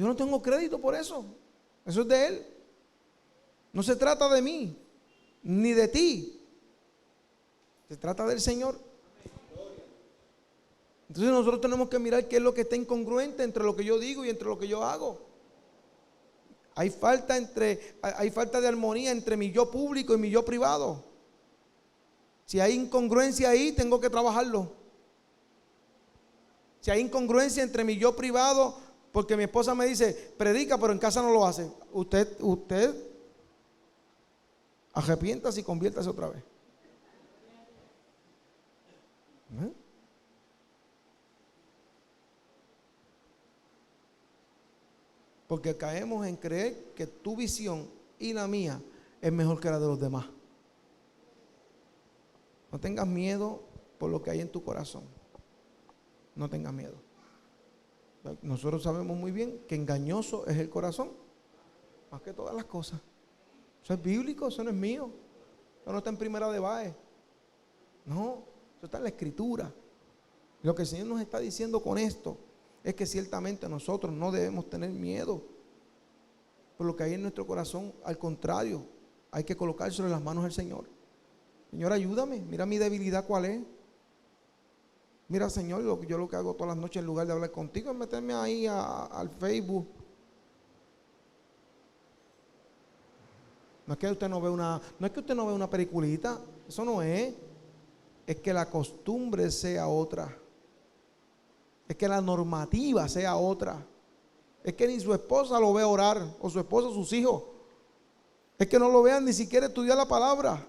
no tengo crédito por eso. Eso es de Él. No se trata de mí, ni de ti. Se trata del Señor. Entonces nosotros tenemos que mirar qué es lo que está incongruente entre lo que yo digo y entre lo que yo hago. Hay falta de armonía entre mi yo público y mi yo privado. Si hay incongruencia ahí, tengo que trabajarlo. Si hay incongruencia entre mi yo privado, porque mi esposa me dice, predica, pero en casa no lo hace. Usted arrepiéntase y conviértase otra vez. ¿Eh? Porque caemos en creer que tu visión y la mía es mejor que la de los demás. No tengas miedo por lo que hay en tu corazón. No tengas miedo. Nosotros sabemos muy bien que engañoso es el corazón, más que todas las cosas. Eso es bíblico, eso no es mío. Eso no está en Primera de Baez. No, eso está en la Escritura. Lo que el Señor nos está diciendo con esto es que ciertamente nosotros no debemos tener miedo por lo que hay en nuestro corazón. Al contrario, hay que colocárselo en las manos del Señor. Señor, ayúdame, mira mi debilidad cuál es. Mira, Señor, yo lo que hago todas las noches en lugar de hablar contigo es meterme ahí al Facebook. No es que usted no ve una peliculita, eso no es. Es que la costumbre sea otra. Es que la normativa sea otra. Es que ni su esposa lo ve orar, o su esposa, sus hijos. Es que no lo vean ni siquiera estudiar la palabra.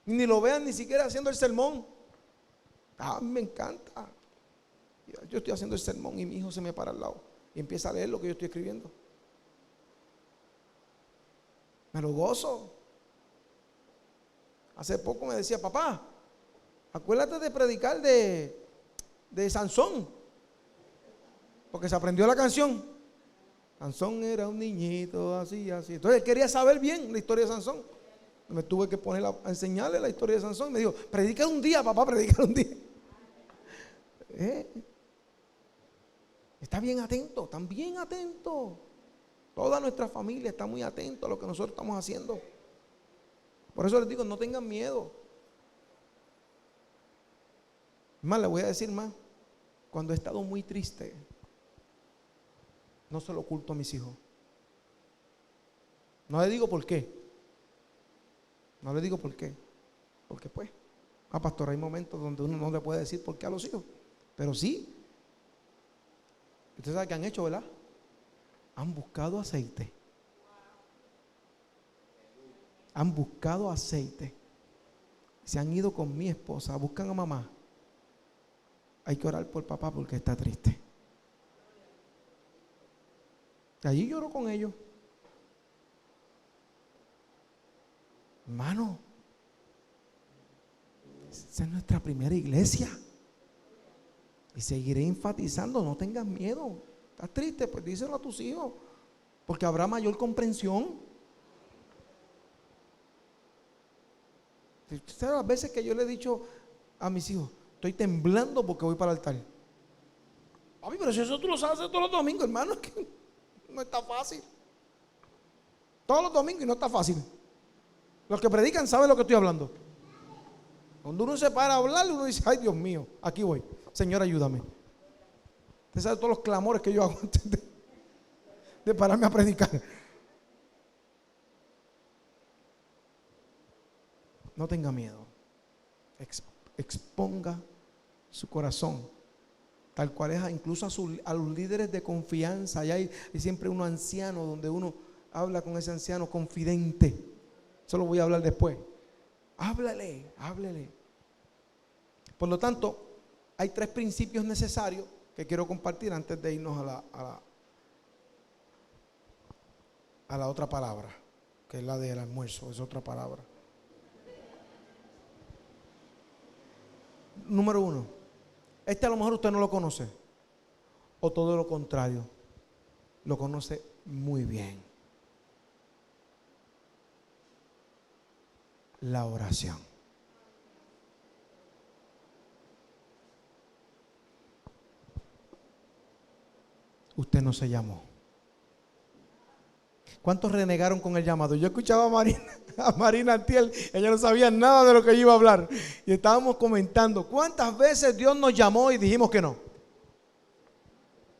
Ni lo vean ni siquiera haciendo el sermón. Me encanta. Yo estoy haciendo el sermón y mi hijo se me para al lado y empieza a leer lo que yo estoy escribiendo. Me lo gozo. Hace poco me decía, papá, acuérdate de predicar de Sansón, porque se aprendió la canción. Sansón era un niñito así, así. Entonces él quería saber bien la historia de Sansón. Me tuve que poner a enseñarle la historia de Sansón. Me dijo, predica un día, papá, predica un día. Está bien atento, están bien atentos. Toda nuestra familia está muy atenta a lo que nosotros estamos haciendo. Por eso les digo, no tengan miedo. Más, le voy a decir más. Cuando he estado muy triste, no se lo oculto a mis hijos. No le digo por qué. No le digo por qué. Porque pues, pastor, hay momentos donde uno no le puede decir por qué a los hijos. Pero sí. Usted sabe qué han hecho, ¿verdad? Han buscado aceite. Han buscado aceite. Se han ido con mi esposa, buscan a mamá. Hay que orar por papá porque está triste. Y allí lloro con ellos. Hermano, esa es nuestra primera iglesia. Y seguiré enfatizando, no tengas miedo. ¿Estás triste? Pues díselo a tus hijos, porque habrá mayor comprensión. ¿Sabes las veces que yo le he dicho a mis hijos, estoy temblando porque voy para el altar? Papi, pero si eso tú lo sabes hacer todos los domingos, hermano, es que no está fácil. Todos los domingos y no está fácil. Los que predican saben lo que estoy hablando. Cuando uno se para a hablar, uno dice, ay Dios mío, aquí voy. Señor, ayúdame. Usted sabe todos los clamores que yo hago antes de pararme a predicar. No tenga miedo. Exponga su corazón, tal cual es, incluso a los líderes de confianza. Allá hay siempre uno anciano donde uno habla con ese anciano confidente. Eso lo voy a hablar después. Háblale. Por lo tanto, hay 3 principios necesarios que quiero compartir antes de irnos a la otra palabra, que es la del almuerzo, es otra palabra. Número 1, a lo mejor usted no lo conoce, o todo lo contrario, lo conoce muy bien. La oración. usted no se llamó. ¿Cuántos renegaron con el llamado? Yo escuchaba a Marina Antiel, ella no sabía nada de lo que yo iba a hablar. Y estábamos comentando, ¿cuántas veces Dios nos llamó y dijimos que no?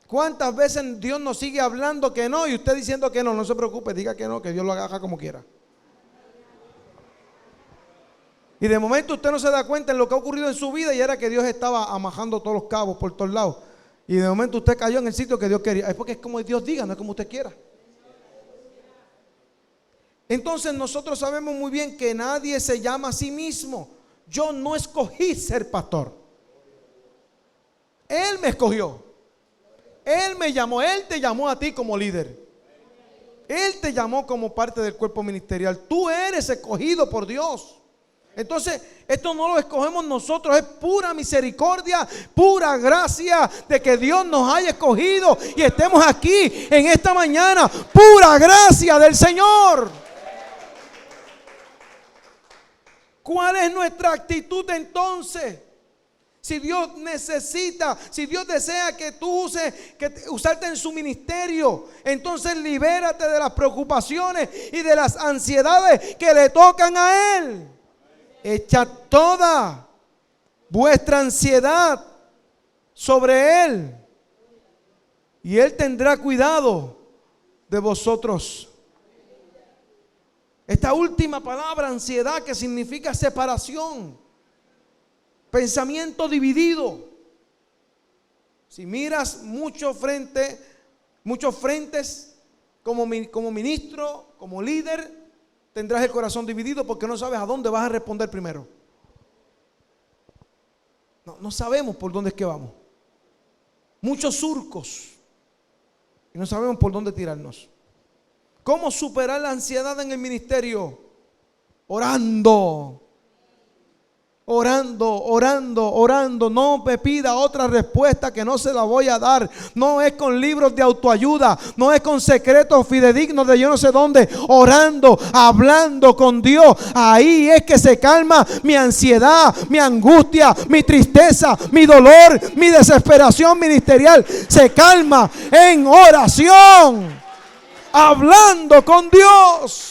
¿Cuántas veces Dios nos sigue hablando que no y usted diciendo que no? No se preocupe, diga que no, que Dios lo haga como quiera. Y de momento usted no se da cuenta en lo que ha ocurrido en su vida y era que Dios estaba amajando todos los cabos por todos lados. Y de momento usted cayó en el sitio que Dios quería. Es porque es como Dios diga, no es como usted quiera. Entonces nosotros sabemos muy bien que nadie se llama a sí mismo. Yo no escogí ser pastor. Él me escogió. Él me llamó. Él te llamó a ti como líder. Él te llamó como parte del cuerpo ministerial. Tú eres escogido por Dios. Entonces, esto no lo escogemos nosotros, es pura misericordia, pura gracia de que Dios nos haya escogido y estemos aquí en esta mañana. Pura gracia del Señor. ¿Cuál es nuestra actitud entonces? Si Dios necesita, si Dios desea que tú usarte en su ministerio, entonces libérate de las preocupaciones y de las ansiedades que le tocan a Él. Echa toda vuestra ansiedad sobre Él y Él tendrá cuidado de vosotros. Esta última palabra, ansiedad, que significa separación, pensamiento dividido. Si miras muchos frentes como ministro, como líder, tendrás el corazón dividido porque no sabes a dónde vas a responder primero. No sabemos por dónde es que vamos. Muchos surcos y no sabemos por dónde tirarnos. ¿Cómo superar la ansiedad en el ministerio? Orando. No me pida otra respuesta que no se la voy a dar. No es con libros de autoayuda, no es con secretos fidedignos de yo no sé dónde. Orando, hablando con Dios. Ahí es que se calma mi ansiedad, mi angustia, mi tristeza, mi dolor, mi desesperación ministerial. Se calma en oración, hablando con Dios.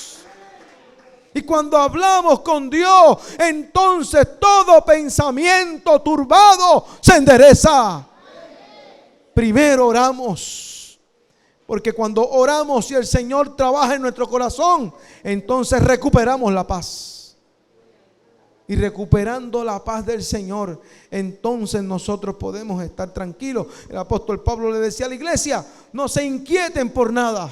Y cuando hablamos con Dios, entonces todo pensamiento turbado se endereza. Primero oramos, porque cuando oramos y el Señor trabaja en nuestro corazón, entonces recuperamos la paz. Y recuperando la paz del Señor, entonces nosotros podemos estar tranquilos. El apóstol Pablo le decía a la iglesia: no se inquieten por nada,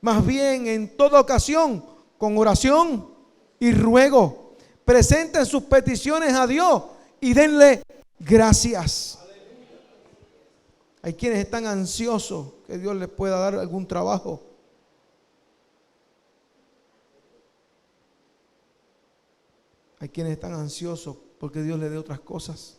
más bien en toda ocasión, con oración y ruego, presenten sus peticiones a Dios y denle gracias. Hay quienes están ansiosos que Dios les pueda dar algún trabajo. Hay quienes están ansiosos porque Dios les dé otras cosas.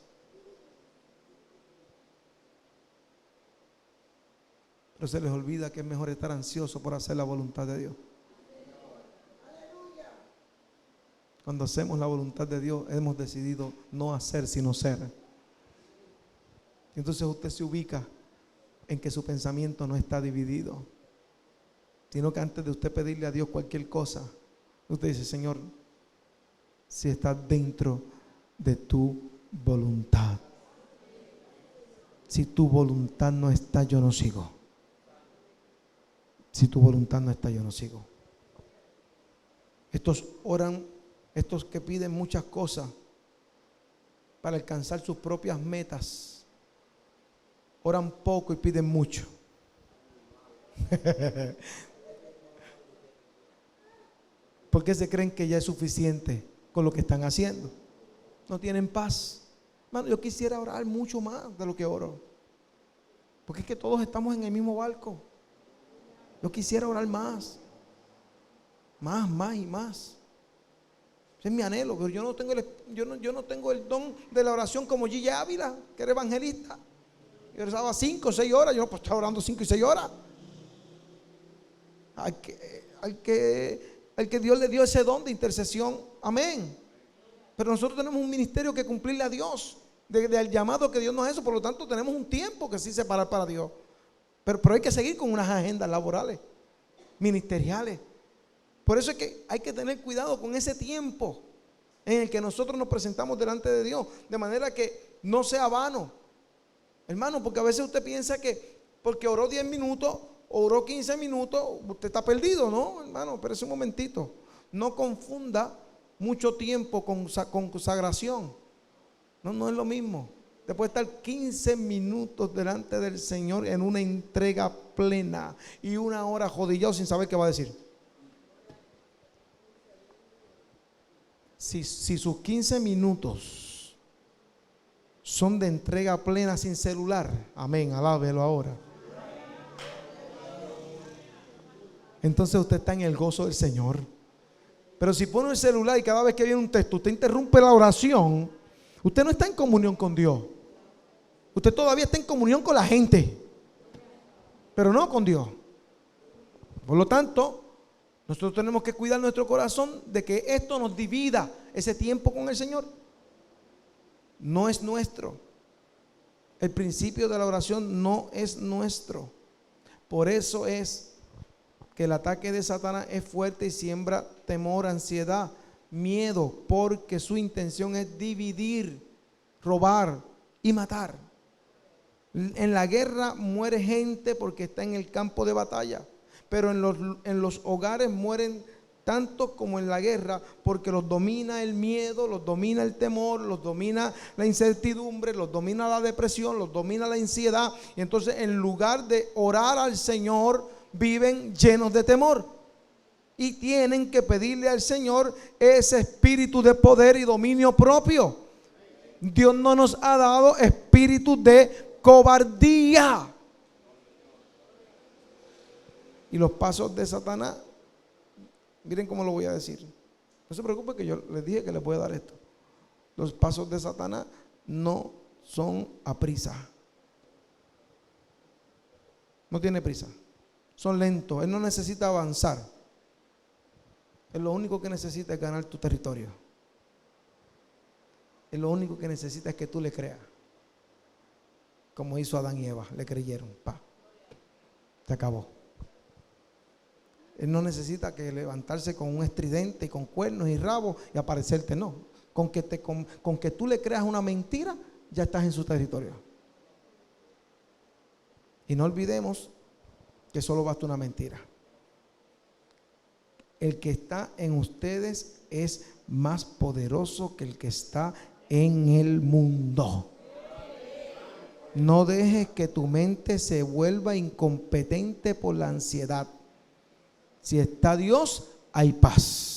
Pero se les olvida que es mejor estar ansioso por hacer la voluntad de Dios. Cuando hacemos la voluntad de Dios, hemos decidido no hacer sino ser. Entonces usted se ubica en que su pensamiento no está dividido, sino que antes de usted pedirle a Dios cualquier cosa, usted dice: Señor, si está dentro de tu voluntad. Si tu voluntad no está, yo no sigo. Si tu voluntad no está, yo no sigo. Estos que piden muchas cosas para alcanzar sus propias metas, oran poco y piden mucho. Porque se creen que ya es suficiente con lo que están haciendo. No tienen paz. Hermano, yo quisiera orar mucho más de lo que oro, porque es que todos estamos en el mismo barco. Yo quisiera orar más y más. Ese es mi anhelo, pero yo no tengo el don de la oración como Gigi Ávila, que era evangelista. Yo rezaba 5 o 6 horas. Yo no puedo estar orando 5 y 6 horas. Al que Dios le dio ese don de intercesión, amén. Pero nosotros tenemos un ministerio que cumplirle a Dios, del llamado que Dios nos hizo. Por lo tanto tenemos un tiempo que sí separar para Dios. Pero hay que seguir con unas agendas laborales, ministeriales. Por eso es que hay que tener cuidado con ese tiempo en el que nosotros nos presentamos delante de Dios, de manera que no sea vano, hermano, porque a veces usted piensa que porque oró 10 minutos, oró 15 minutos, usted está perdido. No, hermano, pero un momentito, no confunda mucho tiempo con consagración. No es lo mismo. Usted puede estar 15 minutos delante del Señor en una entrega plena y una hora jodillado sin saber qué va a decir. Si sus 15 minutos son de entrega plena sin celular, amén, alábelo ahora. Entonces usted está en el gozo del Señor. Pero si pone el celular y cada vez que viene un texto usted interrumpe la oración, usted no está en comunión con Dios. Usted todavía está en comunión con la gente, pero no con Dios. Por lo tanto, nosotros tenemos que cuidar nuestro corazón de que esto nos divida. Ese tiempo con el Señor no es nuestro. El principio de la oración no es nuestro. Por eso es que el ataque de Satanás es fuerte y siembra temor, ansiedad, miedo, porque su intención es dividir, robar y matar. En la guerra muere gente porque está en el campo de batalla. Pero en los hogares mueren tantos como en la guerra, porque los domina el miedo, los domina el temor, los domina la incertidumbre, los domina la depresión, los domina la ansiedad. Y entonces en lugar de orar al Señor, viven llenos de temor. Y tienen que pedirle al Señor ese espíritu de poder y dominio propio. Dios no nos ha dado espíritu de cobardía. Y los pasos de Satanás, miren cómo lo voy a decir. No se preocupe que yo les dije que les voy a dar esto. Los pasos de Satanás no son a prisa. No tiene prisa. Son lentos. Él no necesita avanzar. Él lo único que necesita es ganar tu territorio. Él lo único que necesita es que tú le creas. Como hizo Adán y Eva. Le creyeron. Se acabó. Él no necesita que levantarse con un estridente y con cuernos y rabos y aparecerte, no. Con que tú le creas una mentira, ya estás en su territorio. Y no olvidemos que solo basta una mentira. El que está en ustedes es más poderoso que el que está en el mundo. No dejes que tu mente se vuelva incompetente por la ansiedad. Si está Dios, hay paz.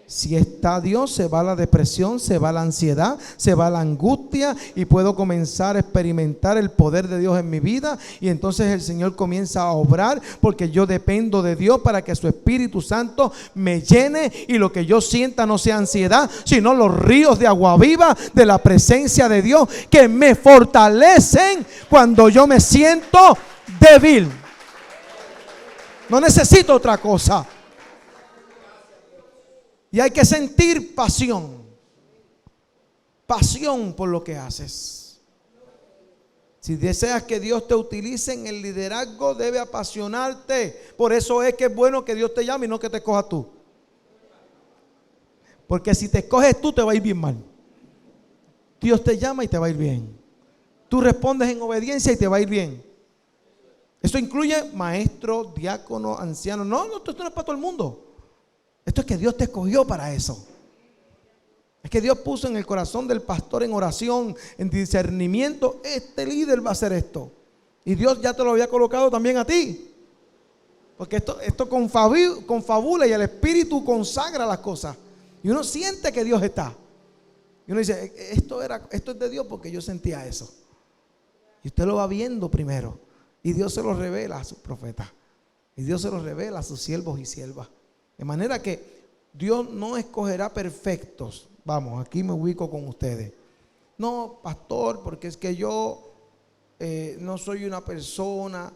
Si está Dios, se va la depresión, se va la ansiedad, se va la angustia y puedo comenzar a experimentar el poder de Dios en mi vida. Y entonces el Señor comienza a obrar porque yo dependo de Dios para que su Espíritu Santo me llene y lo que yo sienta no sea ansiedad, sino los ríos de agua viva de la presencia de Dios que me fortalecen cuando yo me siento débil. No necesito otra cosa. Y hay que sentir pasión. Pasión por lo que haces. Si deseas que Dios te utilice en el liderazgo, debe apasionarte. Por eso es que es bueno que Dios te llame y no que te escojas tú. Porque si te escoges tú, te va a ir bien mal. Dios te llama y te va a ir bien. Tú respondes en obediencia y te va a ir bien. Eso incluye maestro, diácono, anciano. No, esto no es para todo el mundo. Esto es que Dios te escogió para eso. Es que Dios puso en el corazón del pastor en oración, en discernimiento, este líder va a hacer esto. Y Dios ya te lo había colocado también a ti. Porque esto confabula y el Espíritu consagra las cosas. Y uno siente que Dios está. Y uno dice, esto es de Dios porque yo sentía eso. Y usted lo va viendo primero. Y Dios se lo revela a sus profetas. Y Dios se lo revela a sus siervos y siervas. De manera que Dios no escogerá perfectos. Vamos, aquí me ubico con ustedes. No, pastor, porque es que yo no soy una persona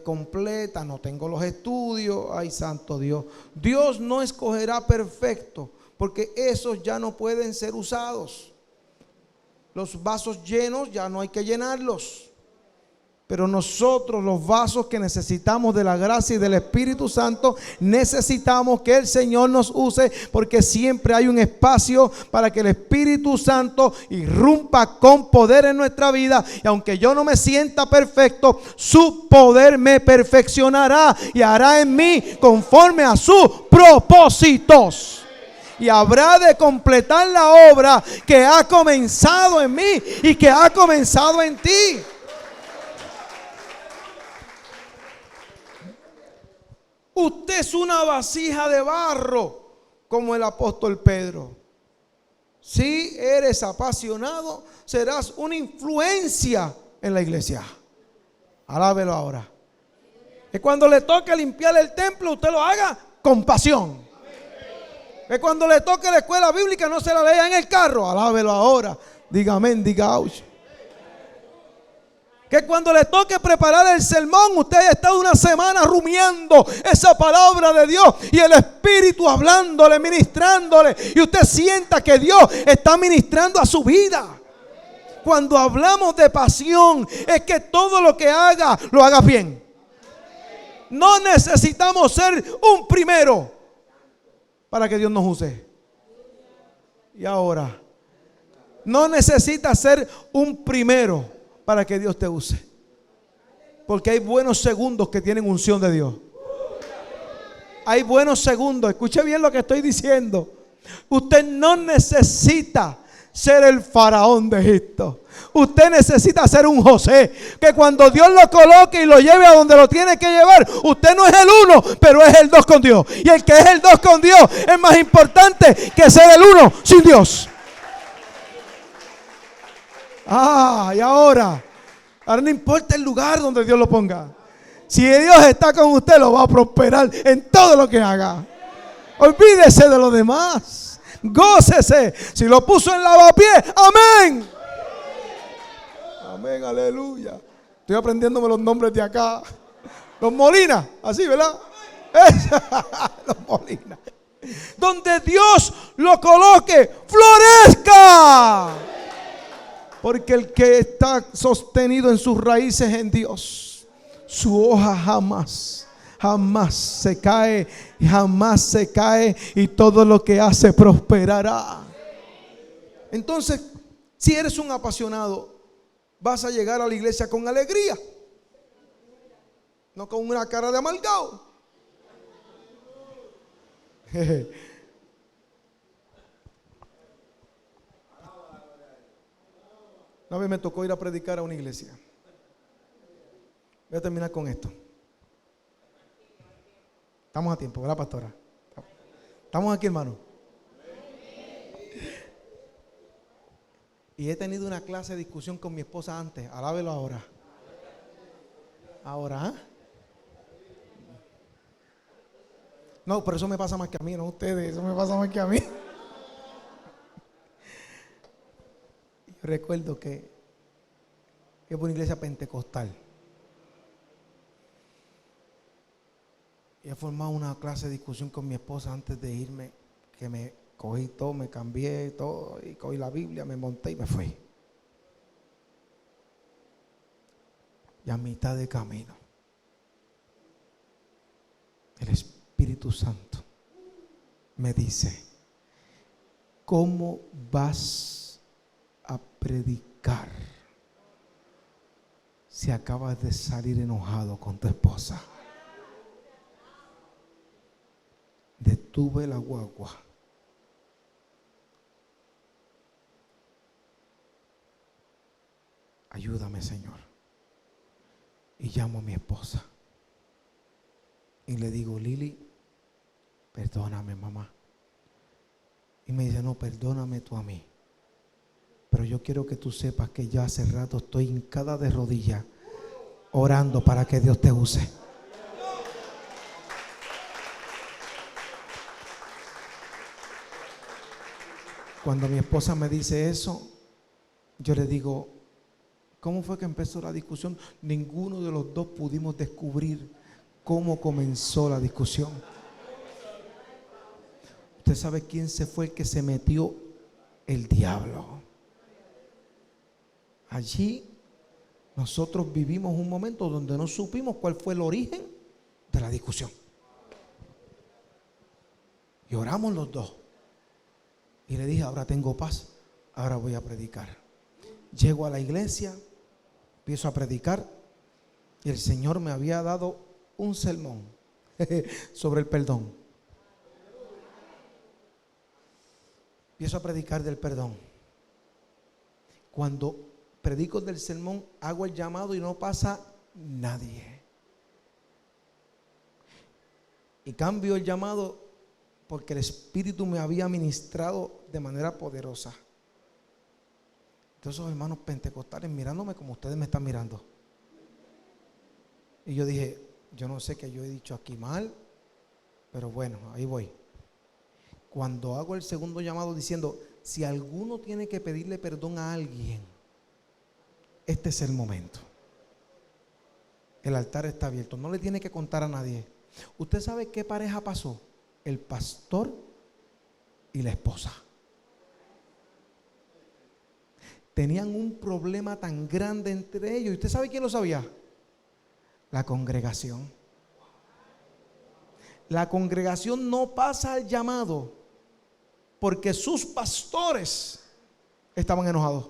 completa, no tengo los estudios. Ay, santo Dios. Dios no escogerá perfectos, porque esos ya no pueden ser usados. Los vasos llenos ya no hay que llenarlos. Pero nosotros, los vasos que necesitamos de la gracia y del Espíritu Santo, necesitamos que el Señor nos use, porque siempre hay un espacio para que el Espíritu Santo irrumpa con poder en nuestra vida. Y aunque yo no me sienta perfecto, su poder me perfeccionará y hará en mí conforme a sus propósitos. Y habrá de completar la obra que ha comenzado en mí y que ha comenzado en ti. Usted es una vasija de barro, como el apóstol Pedro. Si eres apasionado, serás una influencia en la iglesia. Alábelo ahora. Que cuando le toque limpiar el templo, usted lo haga con pasión. Que cuando le toque la escuela bíblica, no se la lea en el carro. Alábelo ahora. Diga amén, diga ouch. Que cuando le toque preparar el sermón, usted haya estado una semana rumiando esa palabra de Dios y el Espíritu hablándole, ministrándole, y usted sienta que Dios está ministrando a su vida. Cuando hablamos de pasión, es que todo lo que haga, lo haga bien. No necesitamos ser un primero para que Dios nos use. Y ahora, no necesita ser un primero para que Dios te use. Porque hay buenos segundos que tienen unción de Dios. Hay buenos segundos. Escuche bien lo que estoy diciendo. Usted no necesita ser el faraón de Egipto. Usted necesita ser un José, que cuando Dios lo coloque y lo lleve a donde lo tiene que llevar, usted no es el uno, pero es el dos con Dios. Y el que es el dos con Dios es más importante que ser el uno sin Dios. Y ahora no importa el lugar donde Dios lo ponga. Si Dios está con usted, lo va a prosperar en todo lo que haga. Olvídese de lo demás. Gócese. Si lo puso en lavapiés, amén. Amén, aleluya. Estoy aprendiéndome los nombres de acá. Los Molina, así, ¿verdad? Los Molina. Donde Dios lo coloque, florezca. Porque el que está sostenido en sus raíces en Dios, su hoja jamás se cae, y todo lo que hace prosperará. Entonces, si eres un apasionado, vas a llegar a la iglesia con alegría, no con una cara de amargado. Una vez me tocó ir a predicar a una iglesia. Voy a terminar con esto. Estamos a tiempo, ¿verdad, pastora? Estamos aquí, hermano. Y he tenido una clase de discusión con mi esposa antes. Alábelo ahora. Ahora, No, pero eso me pasa más que a mí, no a ustedes. Eso me pasa más que a mí. Yo recuerdo que fue una iglesia pentecostal. Y he formado una clase de discusión con mi esposa antes de irme, que me cogí todo, me cambié todo, y cogí la Biblia, me monté y me fui. Y a mitad de camino, el Espíritu Santo me dice: ¿cómo vas a predicar si acabas de salir enojado con tu esposa? Detuve la guagua. Ayúdame, Señor. Y llamo a mi esposa y le digo: Lili, perdóname, mamá. Y me dice: no, perdóname tú a mí, pero yo quiero que tú sepas que yo hace rato estoy hincada de rodillas orando para que Dios te use. Cuando mi esposa me dice eso, yo le digo: ¿cómo fue que empezó la discusión? Ninguno de los dos pudimos descubrir cómo comenzó la discusión. ¿Usted sabe quién se fue el que se metió? El diablo. Allí nosotros vivimos un momento donde no supimos cuál fue el origen de la discusión. Y oramos los dos. Y le dije, ahora tengo paz, ahora voy a predicar. Llego a la iglesia, empiezo a predicar y el Señor me había dado un sermón sobre el perdón. Empiezo a predicar del perdón. Cuando predico del sermón, hago el llamado y no pasa nadie. Y cambio el llamado porque el Espíritu me había ministrado de manera poderosa. Entonces, hermanos pentecostales mirándome como ustedes me están mirando. Y yo dije, yo no sé qué yo he dicho aquí mal, pero bueno, ahí voy. Cuando hago el segundo llamado diciendo, si alguno tiene que pedirle perdón a alguien, este es el momento. El altar está abierto, no le tiene que contar a nadie. ¿Usted sabe qué pareja pasó? El pastor y la esposa. Tenían un problema tan grande entre ellos. ¿Y usted sabe quién lo sabía? La congregación. La congregación no pasa al llamado porque sus pastores estaban enojados.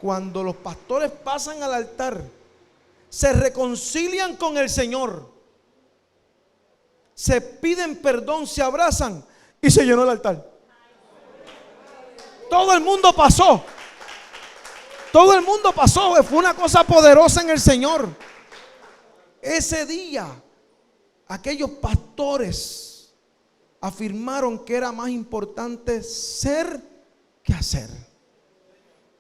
Cuando los pastores pasan al altar, se reconcilian con el Señor, se piden perdón, se abrazan y se llenó el altar. Todo el mundo pasó. Todo el mundo pasó. Fue una cosa poderosa en el Señor. Ese día, aquellos pastores afirmaron que era más importante ser que hacer.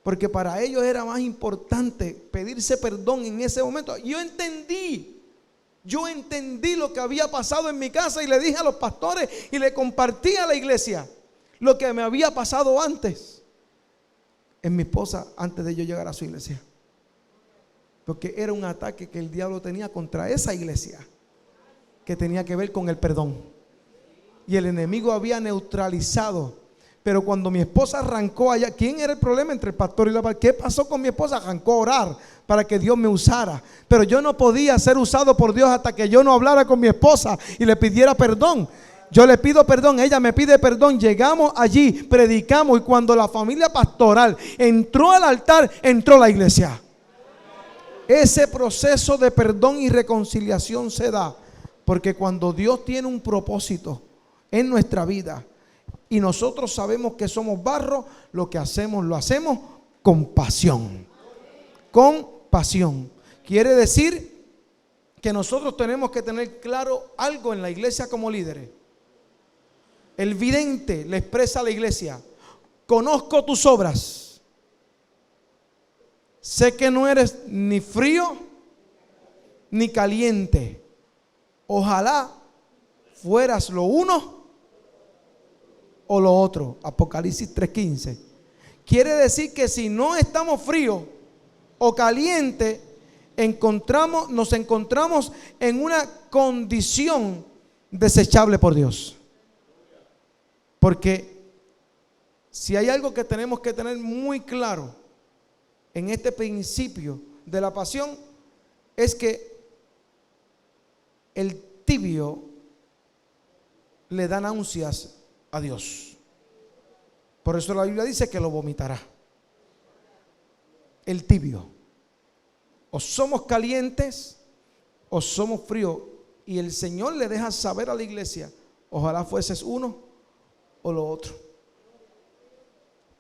Porque para ellos era más importante pedirse perdón en ese momento. Yo entendí lo que había pasado en mi casa y le dije a los pastores y le compartí a la iglesia lo que me había pasado antes en mi esposa, antes de yo llegar a su iglesia. Porque era un ataque que el diablo tenía contra esa iglesia, que tenía que ver con el perdón. Y el enemigo había neutralizado. Pero cuando mi esposa arrancó allá, ¿quién era el problema entre el pastor y la pastora? ¿Qué pasó con mi esposa? Arrancó a orar para que Dios me usara. Pero yo no podía ser usado por Dios hasta que yo no hablara con mi esposa y le pidiera perdón. Yo le pido perdón, ella me pide perdón. Llegamos allí, predicamos y cuando la familia pastoral entró al altar, entró la iglesia. Ese proceso de perdón y reconciliación se da porque cuando Dios tiene un propósito en nuestra vida y nosotros sabemos que somos barro, lo que hacemos, lo hacemos con pasión. Con pasión. Quiere decir que nosotros tenemos que tener claro algo en la iglesia como líderes. El vidente le expresa a la iglesia: conozco tus obras. Sé que no eres ni frío ni caliente. Ojalá fueras lo uno o lo otro. Apocalipsis 3:15. Quiere decir que si no estamos fríos o calientes, nos encontramos en una condición desechable por Dios. Porque si hay algo que tenemos que tener muy claro en este principio de la pasión, es que el tibio le da náuseas a Dios. Por eso la Biblia dice que lo vomitará. El tibio. O somos calientes o somos fríos. Y el Señor le deja saber a la iglesia: ojalá fueses uno o lo otro.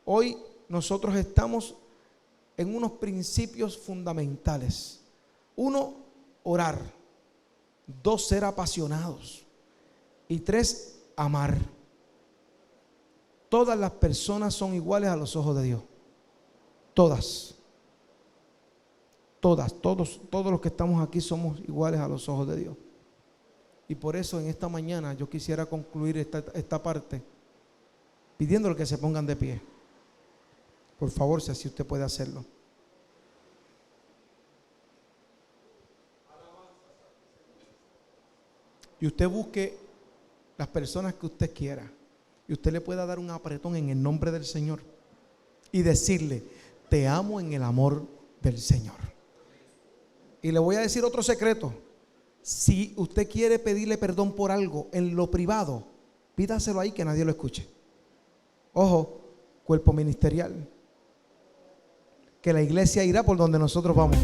Hoy nosotros estamos en unos principios fundamentales. 1, orar. 2, ser apasionados. Y 3, amar. Todas las personas son iguales a los ojos de Dios. Todas. Todos los que estamos aquí somos iguales a los ojos de Dios. Y por eso en esta mañana yo quisiera concluir esta parte pidiéndole que se pongan de pie. Por favor, si así usted puede hacerlo. Y usted busque las personas que usted quiera. Y usted le pueda dar un apretón en el nombre del Señor. Y decirle: te amo en el amor del Señor. Y le voy a decir otro secreto. Si usted quiere pedirle perdón por algo en lo privado, pídaselo ahí que nadie lo escuche. Ojo, cuerpo ministerial, que la iglesia irá por donde nosotros vamos.